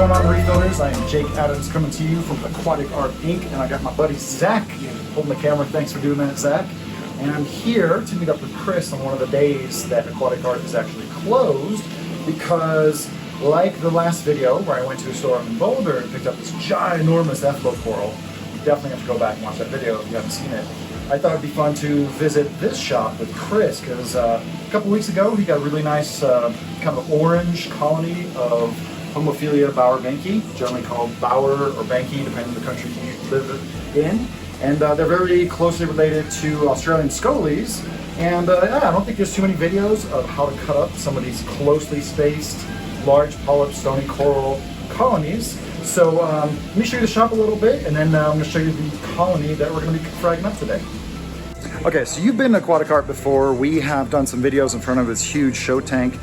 going on, Reef Builders? I am Jake Adams coming to you from Aquatic Art Inc. And I got my buddy Zach holding the camera. Thanks for doing that, Zach. And I'm here to meet up with Chris on one of the days that Aquatic Art is actually closed because, like the last video where I went to a store in Boulder and picked up this ginormous F-boat coral, you definitely have to go back and watch that video if you haven't seen it. I thought it'd be fun to visit this shop with Chris because a couple weeks ago he got a really nice kind of orange colony of Homophilia Bowerbanki, generally called Bower or Banki, depending on the country you live in. And they're very closely related to Australian scolies. And yeah, I don't think there's too many videos of how to cut up some of these closely spaced, large polyp stony coral colonies. So let me show you the shop a little bit, and then I'm going to show you the colony that we're going to be fragging up today. Okay, so you've been to Aquatic Art before. We have done some videos in front of this huge show tank,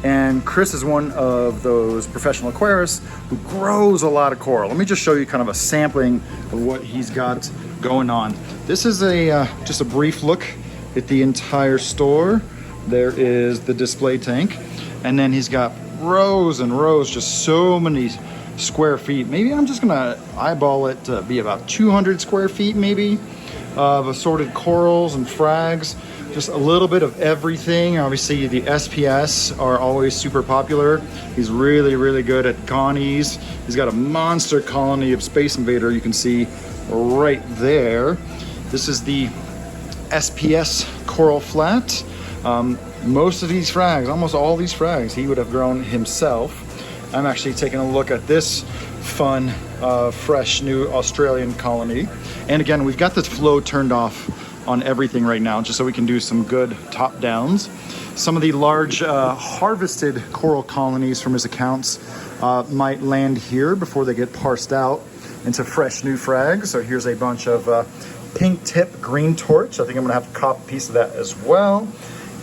and Chris is one of those professional aquarists who grows a lot of coral. Let me just show you kind of a sampling of what he's got going on. This is a just a brief look at the entire store. There is the display tank, and then he's got rows and rows, just so many square feet. Maybe I'm just gonna eyeball it to be about 200 square feet maybe of assorted corals and frags, just a little bit of everything. Obviously the SPS are always super popular. He's really good at gonies. He's got a monster colony of Space Invader you can see right there. This is the SPS coral flat. Most of these frags, almost all these frags, he would have grown himself. I'm actually taking a look at this fun, fresh new Australian colony. And again, we've got the flow turned off on everything right now, just so we can do some good top downs. Some of the large harvested coral colonies from his accounts might land here before they get parsed out into fresh new frags. So here's a bunch of pink tip green torch. I think I'm gonna have to cop a piece of that as well.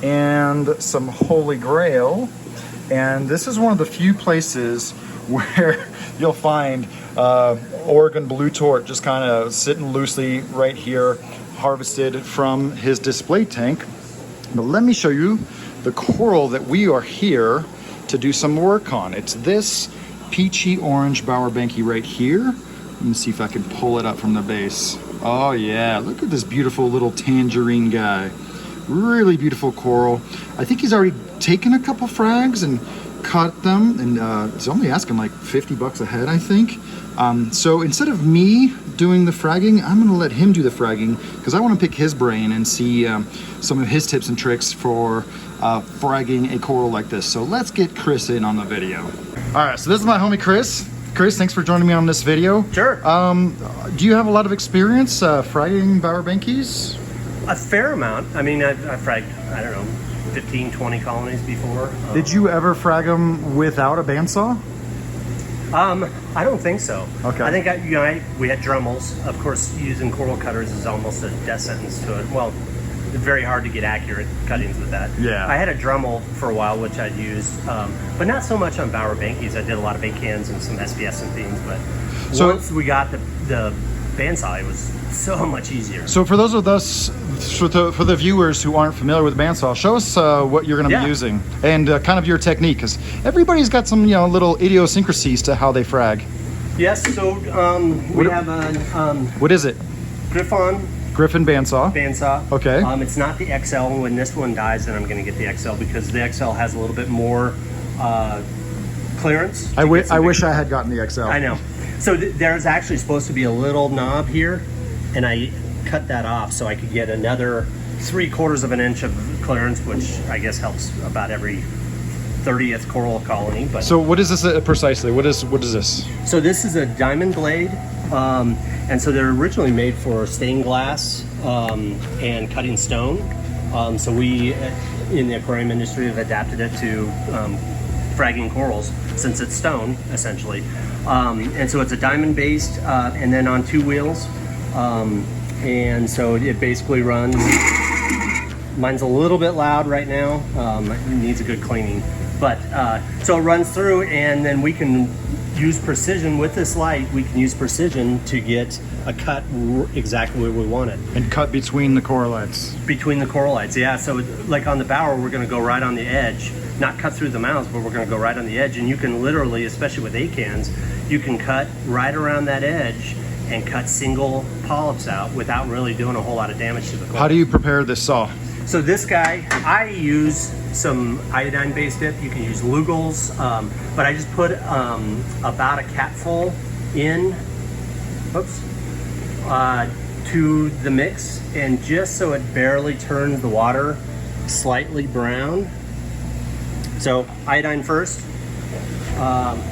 And some Holy Grail. And this is one of the few places where you'll find Oregon blue torch just kind of sitting loosely right here, harvested from his display tank. But let me show you the coral that we are here to do some work on. It's this peachy orange Bowerbanki right here. Let me see if I can pull it up from the base. Oh yeah, look at this beautiful little tangerine guy. Really beautiful coral. I think he's already taken a couple frags and cut them, and he's only asking like 50 bucks a head, I think. So instead of me doing the fragging, I'm gonna let him do the fragging because I want to pick his brain and see some of his tips and tricks for fragging a coral like this. So let's get Chris in on the video. All right, so this is my homie Chris. Chris, thanks for joining me on this video. Sure. Do you have a lot of experience fragging Bowerbankis? A fair amount. I mean, I've fragged, I don't know, 15, 20 colonies before. Did you ever frag them without a bandsaw? I don't think so. Okay. I think we had Dremels. Of course, using coral cutters is almost a death sentence to it. Well, it's very hard to get accurate cuttings with that. Yeah. I had a Dremel for a while, which I'd used, but not so much on Bowerbankis. I did a lot of bait cans and some SPS and things, but once we got the bandsaw, it was so much easier. So for those of us, for the viewers who aren't familiar with bandsaw, show us what you're going to be using and kind of your technique, because everybody's got some little idiosyncrasies to how they frag. Yes. So we have an what is it? Griffin bandsaw. Bandsaw. Okay. It's not the XL. When this one dies, then I'm going to get the XL because the XL has a little bit more clearance. I wish I had gotten the XL. I know. So there's actually supposed to be a little knob here, and I cut that off so I could get another 3/4 of an inch of clearance, which I guess helps about every 30th coral colony. But so what is this precisely? What is this? So this is a diamond blade, and so they're originally made for stained glass and cutting stone. So we, in the aquarium industry, have adapted it to fragging corals since it's stone, essentially. And so it's a diamond based, and then on 2 wheels. And so it basically runs. Mine's a little bit loud right now. It needs a good cleaning. But so it runs through, and then we can use precision with this light. We can use precision to get a cut exactly where we want it. And cut between the coral lights. Between the coral lights, yeah. So like on the bower, we're going to go right on the edge, not cut through the mouths, but we're going to go right on the edge. And you can literally, especially with acans, you can cut right around that edge and cut single polyps out without really doing a whole lot of damage to the coral. How do you prepare this saw? So this guy, I use some iodine-based dip. You can use Lugol's, but I just put about a capful in, to the mix, and just so it barely turns the water slightly brown. So iodine first, and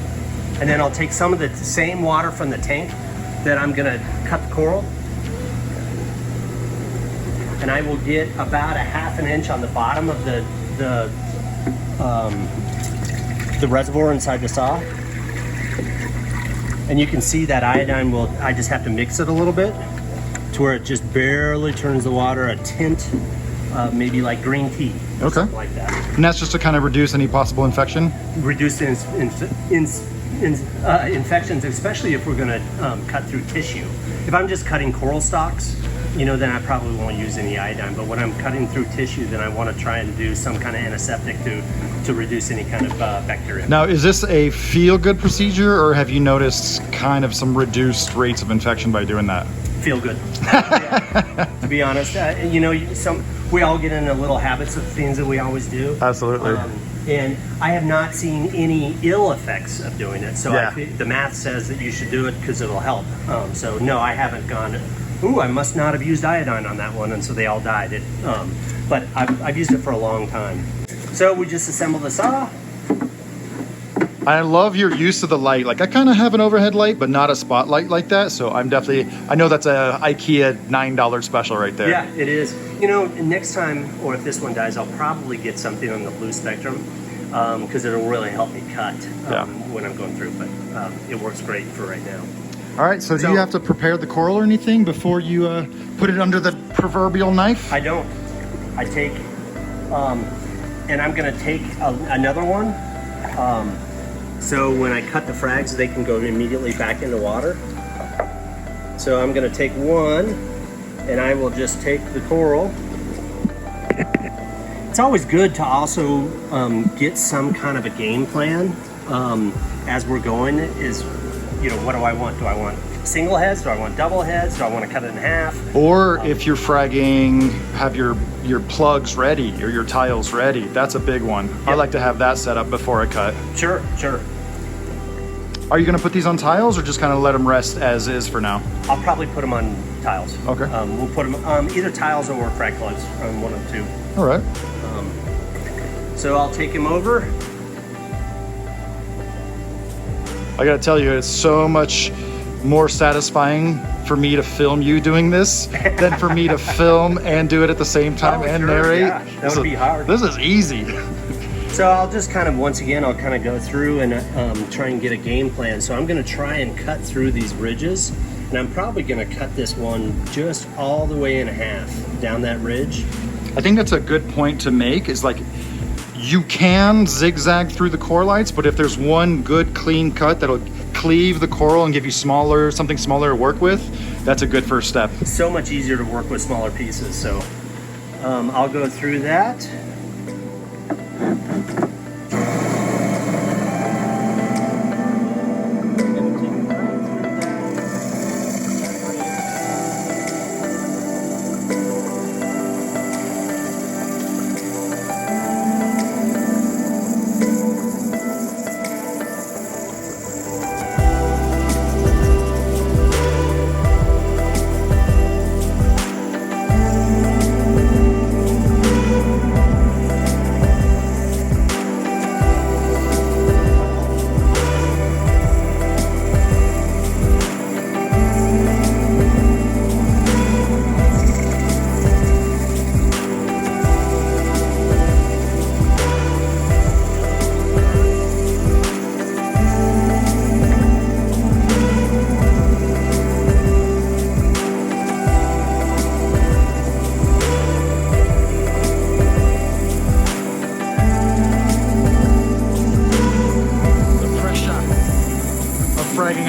then I'll take some of the same water from the tank that I'm gonna cut the coral, and I will get about a ½ inch on the bottom of the reservoir inside the saw. And you can see that iodine will, I just have to mix it a little bit to where it just barely turns the water a tint, maybe like green tea, or something like that. And that's just to kind of reduce any possible infection? Reduce infections, especially if we're gonna cut through tissue. If I'm just cutting coral stalks, you know, then I probably won't use any iodine. But when I'm cutting through tissue, then I want to try and do some kind of antiseptic to reduce any kind of bacteria. Now, is this a feel-good procedure, or have you noticed kind of some reduced rates of infection by doing that? Feel good. Yeah. To be honest, you know, we all get into little habits of things that we always do. Absolutely. And I have not seen any ill effects of doing it. So Yeah. the math says that you should do it because it'll help. So no, I haven't gone, ooh, I must not have used iodine on that one, and so they all died. But I've used it for a long time. So we just assembled the saw. I love your use of the light. Like, I kind of have an overhead light, but not a spotlight like that. So I know that's a IKEA $9 special right there. Yeah, it is. You know, next time, or if this one dies, I'll probably get something on the blue spectrum, because it'll really help me cut when I'm going through. But it works great for right now. All right, so do you have to prepare the coral or anything before you put it under the proverbial knife? I don't. I take, and I'm gonna take another one. So when I cut the frags, they can go immediately back into water. So I'm gonna take one, and I will just take the coral. It's always good to also get some kind of a game plan as we're going. You know, what do I want? Do I want single heads? Do I want double heads? Do I want to cut it in half? Or if you're fragging, have your plugs ready or your tiles ready. That's a big one. Yep. I like to have that set up before I cut. Sure. Are you going to put these on tiles or just kind of let them rest as is for now? I'll probably put them on tiles. Okay. We'll put them either tiles or frag plugs, one of the two. All right. So I'll take him over. I gotta tell you, it's so much more satisfying for me to film you doing this than for me to film and do it at the same time and sure, narrate. Yeah. That would be hard. This is easy. So I'll just kind of, once again, I'll kind of go through and try and get a game plan. So I'm gonna try and cut through these ridges, and I'm probably gonna cut this one just all the way in half down that ridge. I think that's a good point to make, is like, you can zigzag through the core lights, but if there's one good clean cut that'll cleave the coral and give you something smaller to work with, that's a good first step. So much easier to work with smaller pieces. So I'll go through that.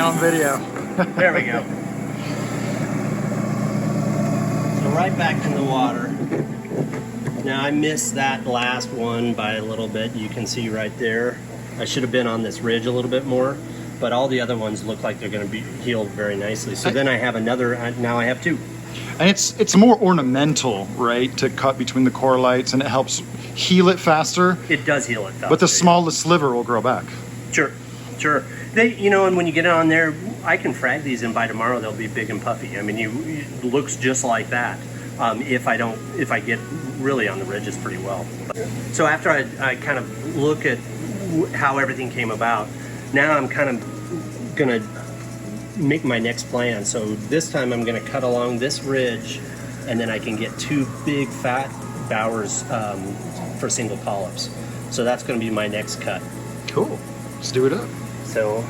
on video. There we go. So right back in the water. Now I missed that last one by a little bit. You can see right there. I should have been on this ridge a little bit more, but all the other ones look like they're going to be healed very nicely. So then I have another, now I have two. And it's more ornamental, right, to cut between the coralites, and it helps heal it faster. It does heal it faster. But the smallest sliver will grow back. Sure, sure. They, you know, and when you get it on there, I can frag these, and by tomorrow they'll be big and puffy. I mean, it looks just like that. If I get really on the ridges pretty well. So after I kind of look at how everything came about, now I'm kind of gonna make my next plan. So this time I'm gonna cut along this ridge, and then I can get two big fat bowers for single polyps. So that's gonna be my next cut. Cool. Let's do it up. So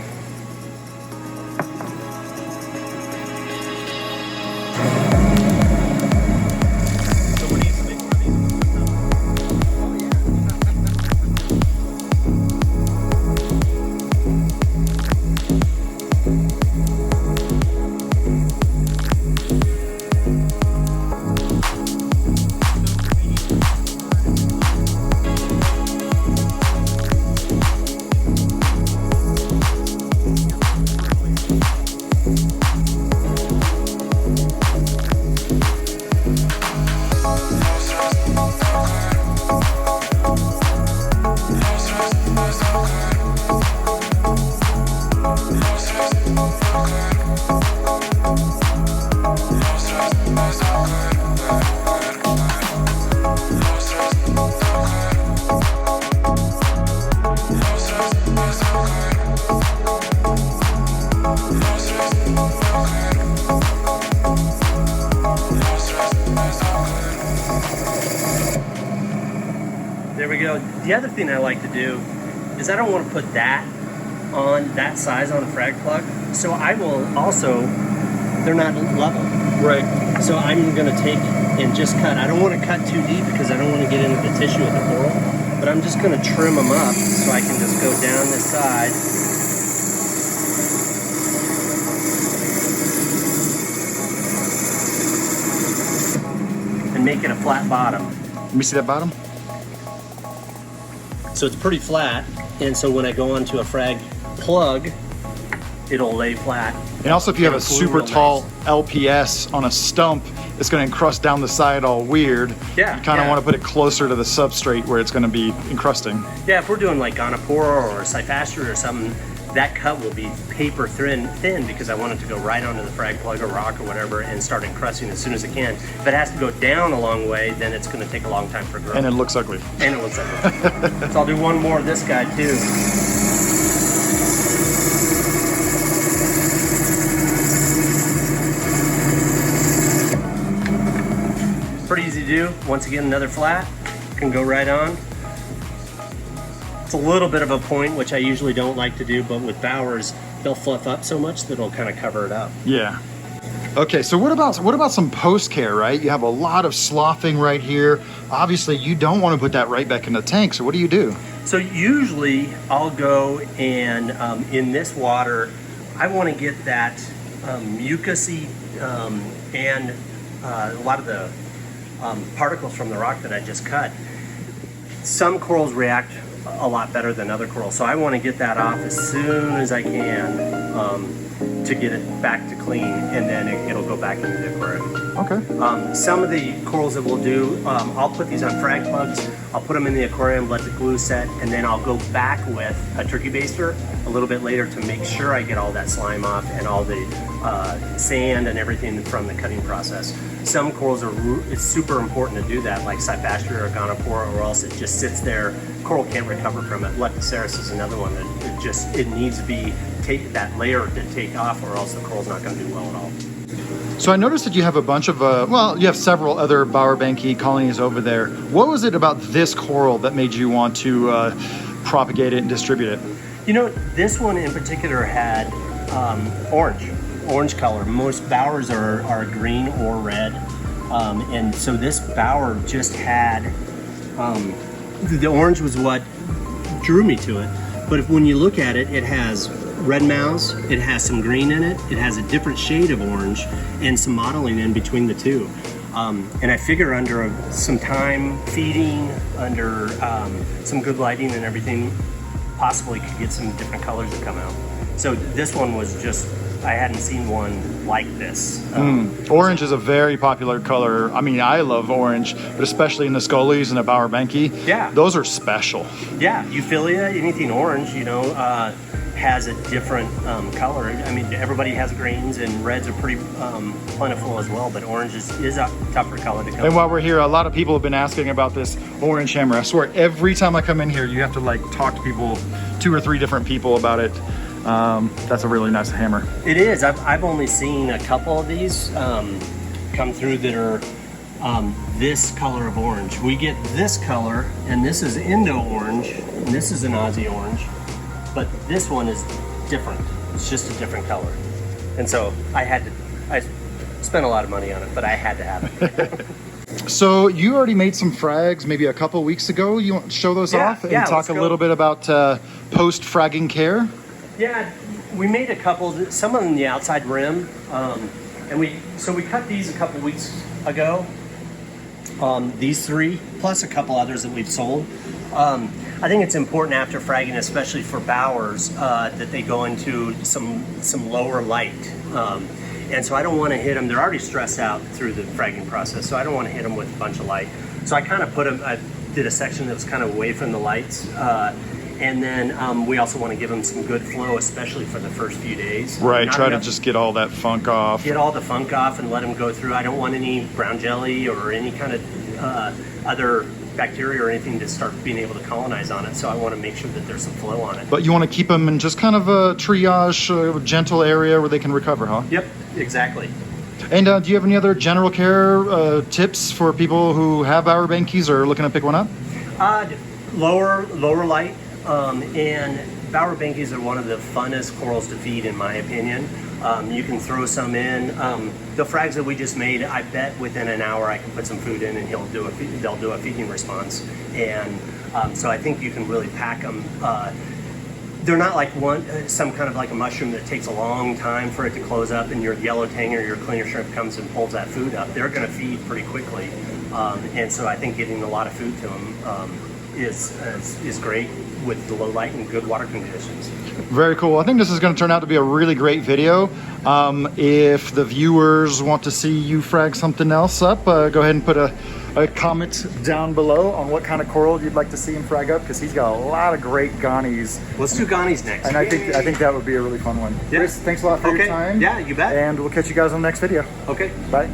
there we go. The other thing I like to do is I don't want to put that on that size on a frag plug. So I will also, they're not level. Right. So I'm going to take and just cut. I don't want to cut too deep because I don't want to get into the tissue of the coral, but I'm just going to trim them up so I can just go down this side. And make it a flat bottom. Let me see that bottom. So it's pretty flat, and so when I go onto a frag plug, it'll lay flat. And also if you have a super tall LPS on a stump, it's going to encrust down the side all weird. Yeah. You kind of want to put it closer to the substrate where it's going to be encrusting. Yeah, if we're doing like Gonapora or Cyphastria or something, that cut will be paper thin because I want it to go right onto the frag plug or rock or whatever and start encrusting as soon as it can. If it has to go down a long way, then it's going to take a long time for growth. And it looks ugly. And it looks ugly. So I'll do one more of this guy too. Pretty easy to do. Once again, another flat can go right on. It's a little bit of a point, which I usually don't like to do, but with bowers, they'll fluff up so much that it'll kind of cover it up. Yeah. Okay, so what about some post care, right? You have a lot of sloughing right here. Obviously, you don't want to put that right back in the tank, so what do you do? So usually I'll go and in this water, I want to get that mucusy and a lot of the particles from the rock that I just cut. Some corals react a lot better than other corals, so I want to get that off as soon as I can to get it back to clean, and then it'll go back into the aquarium. Okay. Some of the corals that we'll do, I'll put these on frag plugs, I'll put them in the aquarium, let the glue set, and then I'll go back with a turkey baster a little bit later to make sure I get all that slime off and all the sand and everything from the cutting process. Some corals it's super important to do that, like Cyphastria or Gonapora, or else it just sits there. Coral can't recover from it. Leptoceras is another one that it needs to be that layer to take off, or else the coral's not going to do well at all. So I noticed that you have a bunch of, you have several other Bowerbanki colonies over there. What was it about this coral that made you want to propagate it and distribute it? You know, this one in particular had orange color. Most bowers are green or red. And so this bower just had, the orange was what drew me to it. But when you look at it, it has red mouths. It has some green in it. It has a different shade of orange and some modeling in between the two. And I figure under some time feeding, under some good lighting and everything, possibly could get some different colors that come out. So this one was just, I hadn't seen one like this. Orange is a very popular color. I mean, I love orange, but especially in the Scullies and the Bowerbanki. Yeah. Those are special. Yeah, Euphilia, anything orange, you know, has a different color. I mean, everybody has greens and reds are pretty plentiful as well, but orange is a tougher color to come. And while we're here, a lot of people have been asking about this orange hammer. I swear, every time I come in here, you have to like talk to people, 2 or 3 different people about it. That's a really nice hammer. It is. I've only seen a couple of these come through that are this color of orange. We get this color, and this is Indo orange, and this is an Aussie orange, but this one is different. It's just a different color. And so I spent a lot of money on it, but I had to have it. So you already made some frags maybe a couple weeks ago. You want to show those off and talk a little bit about post-fragging care? Yeah, we made a couple, some of them in the outside rim, and we cut these a couple weeks ago. These 3, plus a couple others that we've sold. I think it's important after fragging, especially for bowers, that they go into some lower light. And so I don't want to hit them. They're already stressed out through the fragging process, so I don't want to hit them with a bunch of light. So I kind of put them, I did a section that was kind of away from the lights. And then we also want to give them some good flow, especially for the first few days. Right, try to just get all that funk off. Get all the funk off and let them go through. I don't want any brown jelly or any kind of other bacteria or anything to start being able to colonize on it. So I want to make sure that there's some flow on it. But you want to keep them in just kind of a triage, gentle area where they can recover, huh? Yep, exactly. And do you have any other general care tips for people who have Bowerbankis or looking to pick one up? Lower light. And Bowerbankis are one of the funnest corals to feed, in my opinion. You can throw some in. The frags that we just made, I bet within an hour I can put some food in and they'll do a feeding response. And so I think you can really pack them. They're not like some kind of like a mushroom that takes a long time for it to close up, and your yellow tang or your cleaner shrimp comes and pulls that food up. They're going to feed pretty quickly. And so I think getting a lot of food to them is great with the low light and good water conditions. Very cool. I think this is going to turn out to be a really great video. If the viewers want to see you frag something else up, go ahead and put a comment down below on what kind of coral you'd like to see him frag up, because he's got a lot of great ganies. Let's do ganies next. And I think that would be a really fun one. Yeah. Cris, thanks a lot for your time. Yeah, you bet. And we'll catch you guys on the next video. Okay. Bye.